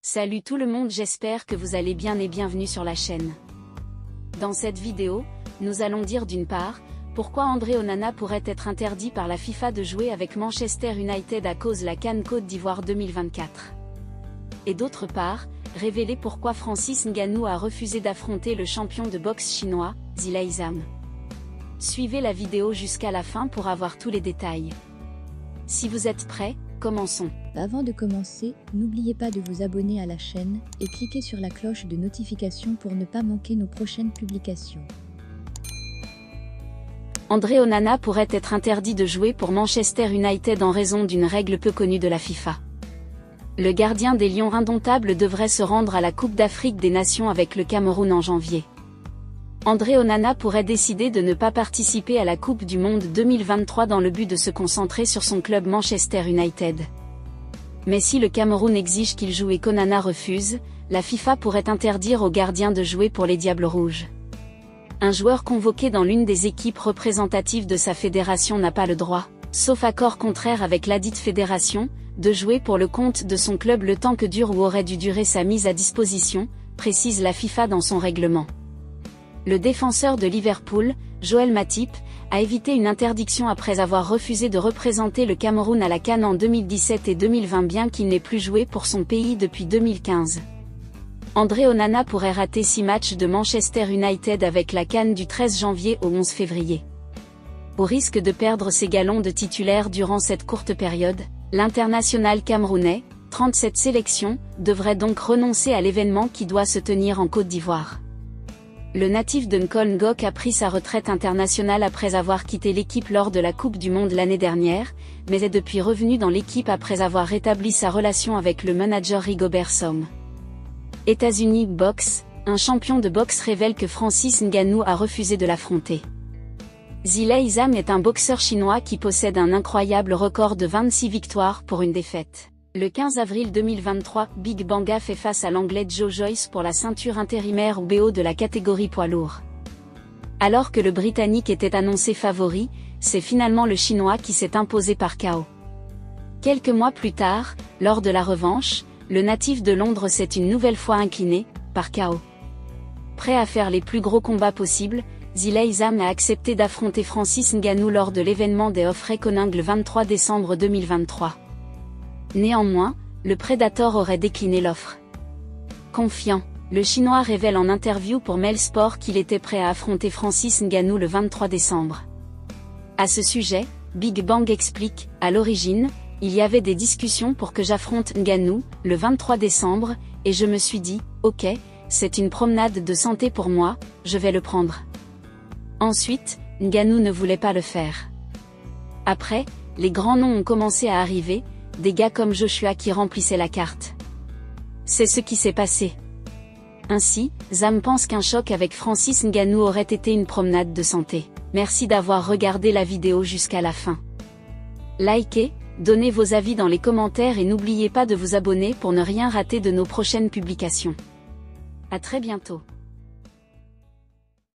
Salut tout le monde, j'espère que vous allez bien et bienvenue sur la chaîne. Dans cette vidéo, nous allons dire d'une part, pourquoi André Onana pourrait être interdit par la FIFA de jouer avec Manchester United à cause la CAN Côte d'Ivoire 2024. Et d'autre part, révéler pourquoi Francis Ngannou a refusé d'affronter le champion de boxe chinois, Zhilei Zhang. Suivez la vidéo jusqu'à la fin pour avoir tous les détails. Si vous êtes prêts, commençons. Avant de commencer, n'oubliez pas de vous abonner à la chaîne et cliquez sur la cloche de notification pour ne pas manquer nos prochaines publications. André Onana pourrait être interdit de jouer pour Manchester United en raison d'une règle peu connue de la FIFA. Le gardien des Lions indomptables devrait se rendre à la Coupe d'Afrique des Nations avec le Cameroun en janvier. André Onana pourrait décider de ne pas participer à la Coupe du Monde 2023 dans le but de se concentrer sur son club Manchester United. Mais si le Cameroun exige qu'il joue et qu'Onana refuse, la FIFA pourrait interdire au gardien de jouer pour les Diables Rouges. Un joueur convoqué dans l'une des équipes représentatives de sa fédération n'a pas le droit, sauf accord contraire avec ladite fédération, de jouer pour le compte de son club le temps que dure ou aurait dû durer sa mise à disposition, précise la FIFA dans son règlement. Le défenseur de Liverpool, Joel Matip, a évité une interdiction après avoir refusé de représenter le Cameroun à la CAN en 2017 et 2020 bien qu'il n'ait plus joué pour son pays depuis 2015. André Onana pourrait rater 6 matchs de Manchester United avec la CAN du 13 janvier au 11 février. Au risque de perdre ses galons de titulaire durant cette courte période, l'international camerounais, 37 sélections, devrait donc renoncer à l'événement qui doit se tenir en Côte d'Ivoire. Le natif de N'Gok a pris sa retraite internationale après avoir quitté l'équipe lors de la Coupe du Monde l'année dernière, mais est depuis revenu dans l'équipe après avoir rétabli sa relation avec le manager Rigobert Song. États-Unis Boxe, un champion de boxe révèle que Francis Ngannou a refusé de l'affronter. Zhilei Zhang est un boxeur chinois qui possède un incroyable record de 26 victoires pour une défaite. Le 15 avril 2023, Big Banga fait face à l'anglais Joe Joyce pour la ceinture intérimaire ou BO de la catégorie poids lourd. Alors que le Britannique était annoncé favori, c'est finalement le Chinois qui s'est imposé par KO. Quelques mois plus tard, lors de la revanche, le natif de Londres s'est une nouvelle fois incliné, par KO. Prêt à faire les plus gros combats possibles, Zhilei Zhang a accepté d'affronter Francis Ngannou lors de l'événement des Off Reckoning le 23 décembre 2023. Néanmoins, le Predator aurait décliné l'offre. Confiant, le Chinois révèle en interview pour Mail Sport qu'il était prêt à affronter Francis Ngannou le 23 décembre. À ce sujet, Big Bang explique, à l'origine, il y avait des discussions pour que j'affronte Ngannou, le 23 décembre, et je me suis dit, ok, c'est une promenade de santé pour moi, je vais le prendre. Ensuite, Ngannou ne voulait pas le faire. Après, les grands noms ont commencé à arriver, des gars comme Joshua qui remplissaient la carte. C'est ce qui s'est passé. Ainsi, Zhang pense qu'un choc avec Francis Ngannou aurait été une promenade de santé. Merci d'avoir regardé la vidéo jusqu'à la fin. Likez, donnez vos avis dans les commentaires et n'oubliez pas de vous abonner pour ne rien rater de nos prochaines publications. À très bientôt.